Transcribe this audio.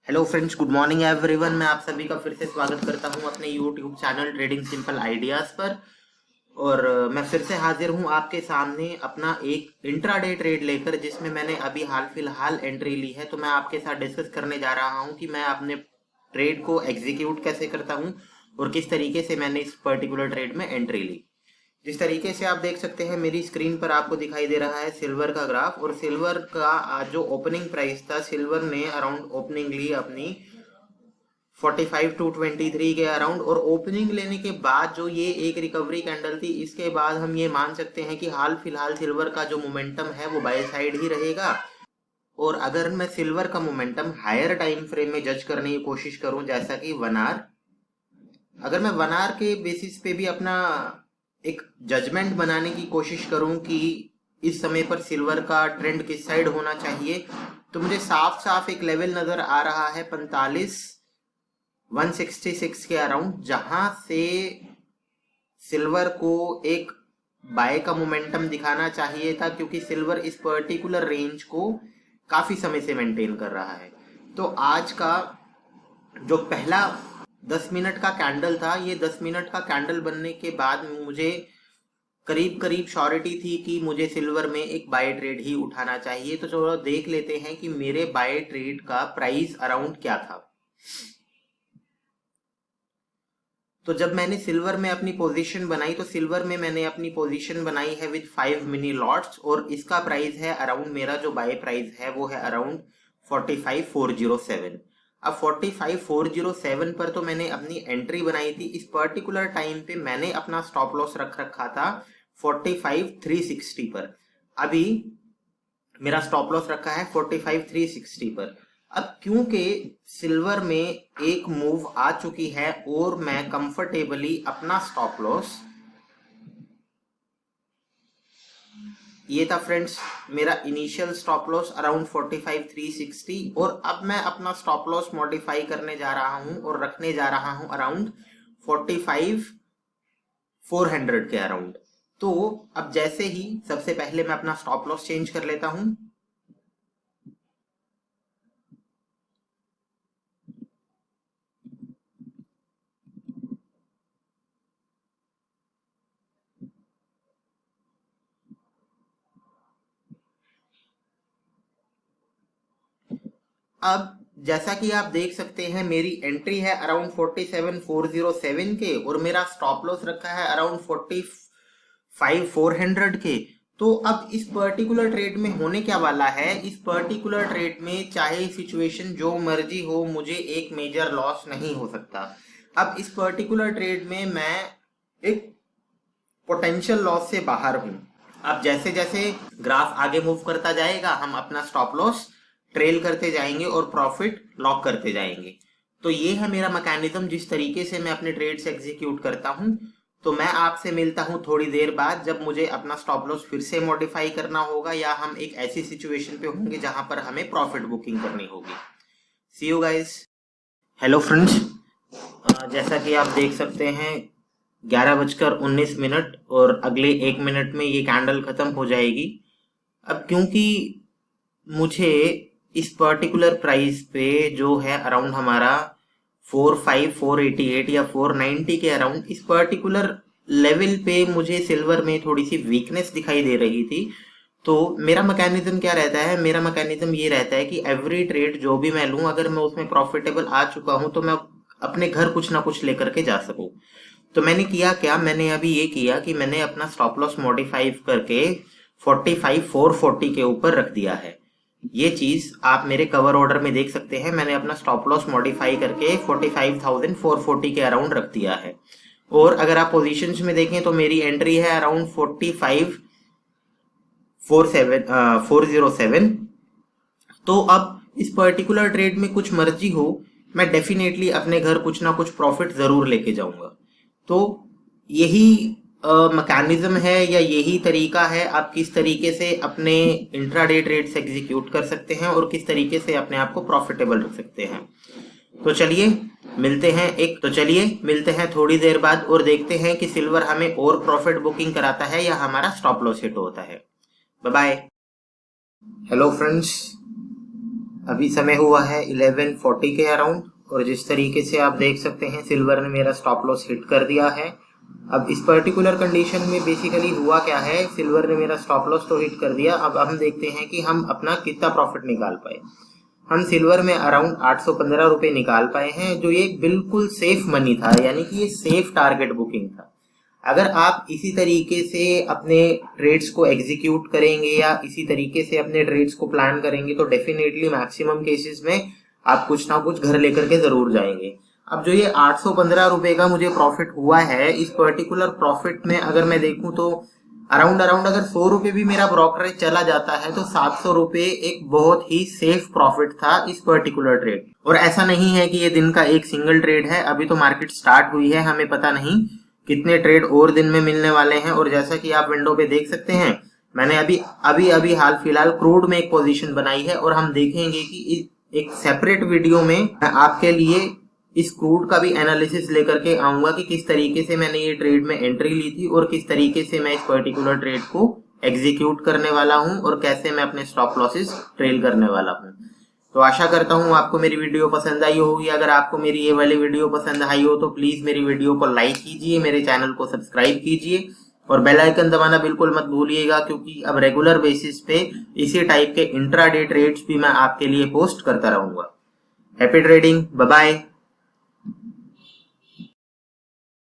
Hello friends, good morning everyone. मैं आप सभी का फिर से स्वागत करता हूं अपने YouTube channel trading simple ideas पर। और मैं फिर से हाजिर हूं आपके सामने अपना एक इंट्राडे ट्रेड लेकर, जिसमें मैंने अभी हाल फिलहाल एंट्री ली है। तो मैं आपके साथ डिस्कस करने जा रहा हूं कि मैं अपने ट्रेड को एग्जीक्यूट कैसे करता हूं और किस तरीके से मैंने इस पर्टिकुलर ट्रेड में एंट्री ली। जिस तरीके से आप देख सकते हैं मेरी स्क्रीन पर आपको दिखाई दे रहा है सिल्वर का ग्राफ। और सिल्वर का आज जो ओपनिंग प्राइस था, सिल्वर ने अराउंड ओपनिंग ली अपनी 45 टू 23 के अराउंड। और ओपनिंग लेने के बाद जो ये एक रिकवरी कैंडल थी, इसके बाद हम ये मान सकते हैं कि हाल फिलहाल सिल्वर का जो मोमेंटम है वो बाय साइड ही रहेगा। और अगर मैं सिल्वर का मोमेंटम हायर टाइम फ्रेम में जज करने की कोशिश करूं, जैसा कि 1 आवर, अगर मैं 1 आवर के बेसिस पे भी अपना एक जजमेंट बनाने की कोशिश करूं कि इस समय पर सिल्वर का ट्रेंड किस साइड होना चाहिए, तो मुझे साफ साफ एक लेवल नजर आ रहा है 166 के अराउंड, जहां से सिल्वर को एक बाय का मोमेंटम दिखाना चाहिए था, क्योंकि सिल्वर इस पर्टिकुलर रेंज को काफी समय से मेंटेन कर रहा है। तो आज का जो पहला 10 मिनट का कैंडल था, ये 10 मिनट का कैंडल बनने के बाद मुझे करीब करीब श्योरिटी थी कि मुझे सिल्वर में एक बाय ट्रेड ही उठाना चाहिए। तो चलो देख लेते हैं कि मेरे बाय ट्रेड का प्राइस अराउंड क्या था। तो जब मैंने सिल्वर में अपनी पोजीशन बनाई, तो सिल्वर में मैंने अपनी पोजीशन बनाई है विद 5 मिनी लॉट्स, और इसका प्राइस है अराउंड, मेरा जो बाय प्राइस है वो है अराउंड 45,407। अब 45,407 पर तो मैंने अपनी एंट्री बनाई थी। इस पर्टिकुलर टाइम पे मैंने अपना स्टॉप लॉस रख रखा था 45,360 पर। अभी मेरा स्टॉप लॉस रखा है 45,360 पर। अब क्योंकि सिल्वर में एक मूव आ चुकी है और मैं कंफर्टेबली अपना स्टॉप लॉस, ये था फ्रेंड्स मेरा इनिशियल स्टॉप लॉस अराउंड 45,360, और अब मैं अपना स्टॉप लॉस मॉडिफाई करने जा रहा हूं और रखने जा रहा हूं अराउंड 45,400 के अराउंड। तो अब जैसे ही सबसे पहले मैं अपना स्टॉप लॉस चेंज कर लेता हूं। अब जैसा कि आप देख सकते हैं मेरी एंट्री है अराउंड 47,407 के, और मेरा स्टॉप लॉस रखा है अराउंड 45,400 के। तो अब इस पर्टिकुलर ट्रेड में होने क्या वाला है, इस पर्टिकुलर ट्रेड में चाहे सिचुएशन जो मर्जी हो, मुझे एक मेजर लॉस नहीं हो सकता। अब इस पर्टिकुलर ट्रेड में मैं एक पोटेंशियल लॉस से बाहर हूं। अब जैसे जैसे ग्राफ आगे मूव करता जाएगा, हम अपना स्टॉप लॉस ट्रेल करते जाएंगे और प्रॉफिट लॉक करते जाएंगे। तो ये है मेरा मैकेनिज्म, जिस तरीके से मैं अपने ट्रेड से एग्जीक्यूट करता हूं। तो मैं आपसे मिलता हूं थोड़ी देर बाद, जब मुझे अपना स्टॉप लॉस फिर से मॉडिफाई करना होगा, या हम एक ऐसी सिचुएशन पे होंगे जहां पर हमें प्रॉफिट बुकिंग करनी होगी। सी यू गाइस। हेलो फ्रेंड्स, जैसा कि आप देख सकते हैं 11:19, और अगले 1 मिनट में ये कैंडल खत्म हो जाएगी। अब क्योंकि मुझे इस पर्टिकुलर प्राइस पे जो है अराउंड हमारा 45,488 या 490 के अराउंड, इस पर्टिकुलर लेवल पे मुझे सिल्वर में थोड़ी सी वीकनेस दिखाई दे रही थी। तो मेरा मैकेनिज्म क्या रहता है, मेरा मैकेनिज्म ये रहता है कि एवरी ट्रेड जो भी मैं लूं, अगर मैं उसमें प्रॉफिटेबल आ चुका हूं तो मैं अपने घर कुछ ना कुछ लेकर के जा सकूं। तो मैंने किया क्या, मैंने अभी ये किया कि मैंने अपना स्टॉप लॉस मॉडिफाई करके 45,440 के ऊपर रख दिया है। ये चीज आप मेरे कवर ऑर्डर में देख सकते हैं। मैंने अपना स्टॉप लॉस मॉडिफाई करके 45,440 के अराउंड रख दिया है। और अगर आप पोजीशंस में देखें तो मेरी एंट्री है अराउंड 45,407। तो अब इस पर्टिकुलर ट्रेड में कुछ मर्जी हो, मैं डेफिनेटली अपने घर कुछ ना कुछ प्रॉफिट जरूर लेके जाऊंगा। तो यही मैकेनिज्म है, या यही तरीका है आप किस तरीके से अपने इंट्राडे ट्रेड्स एग्जीक्यूट कर सकते हैं और किस तरीके से अपने आप को प्रॉफिटेबल रख सकते हैं। तो चलिए मिलते हैं थोड़ी देर बाद, और देखते हैं कि सिल्वर हमें और प्रॉफिट बुकिंग कराता है या हमारा स्टॉप लॉस हिट होता है। Bye bye. हेलो फ्रेंड्स, अभी समय हुआ है 11:40 के अराउंड, और जिस तरीके से आप देख सकते हैं सिल्वर ने मेरा स्टॉप लॉस हिट कर दिया है। अब इस पर्टिकुलर कंडीशन में बेसिकली हुआ क्या है, सिल्वर ने मेरा स्टॉप लॉस तो हिट कर दिया। अब हम देखते हैं कि हम अपना कितना प्रॉफिट निकाल पाए। हम सिल्वर में अराउंड 815 रुपए निकाल पाए हैं, जो ये बिल्कुल सेफ मनी था, यानी कि ये सेफ टारगेट बुकिंग था। अगर आप इसी तरीके से अपने ट्रेड्स को एग्जीक्यूट करेंगे या इसी तरीके से अपने ट्रेड्स को प्लान करेंगे तो डेफिनेटली मैक्सिमम केसेस में आप कुछ ना कुछ घर लेकर के जरूर जाएंगे। अब जो ये 815 रुपए का मुझे प्रॉफिट हुआ है, इस पर्टिकुलर प्रॉफिट में अगर मैं देखूं तो अराउंड अगर 100 रुपए भी मेरा ब्रोकरेज चला जाता है तो 700 रुपए एक बहुत ही सेफ प्रॉफिट था इस पर्टिकुलर ट्रेड। और ऐसा नहीं है कि ये दिन का एक सिंगल ट्रेड है, अभी तो मार्केट स्टार्ट हुई है, हमें पता नहीं कितने ट्रेड और दिन में मिलने वाले हैं। और जैसा कि आप विंडो पे देख सकते हैं, मैंने अभी हाल फिलहाल क्रूड में एक पोजीशन बनाई है, और हम देखेंगे कि एक सेपरेट वीडियो में मैं आपके लिए इस क्रूड का भी एनालिसिस लेकर के आऊंगा कि किस तरीके से मैंने ये ट्रेड में एंट्री ली थी और किस तरीके से मैं इस पर्टिकुलर ट्रेड को एग्जीक्यूट करने वाला हूं और कैसे मैं अपने स्टॉप लॉसेस ट्रेल करने वाला हूं। तो आशा करता हूं आपको मेरी वीडियो पसंद आई होगी। अगर आपको मेरी ये वाली वीडियो पसंद आई हो तो प्लीज मेरी वीडियो को लाइक कीजिए, मेरे चैनल को सब्सक्राइब कीजिए और बेल आइकन दबाना बिल्कुल मत भूलिएगा, क्योंकि अब रेगुलर बेसिस पे इसी टाइप के इंट्राडे ट्रेड्स भी मैं आपके लिए पोस्ट करता रहूंगा। Happy trading, bye bye.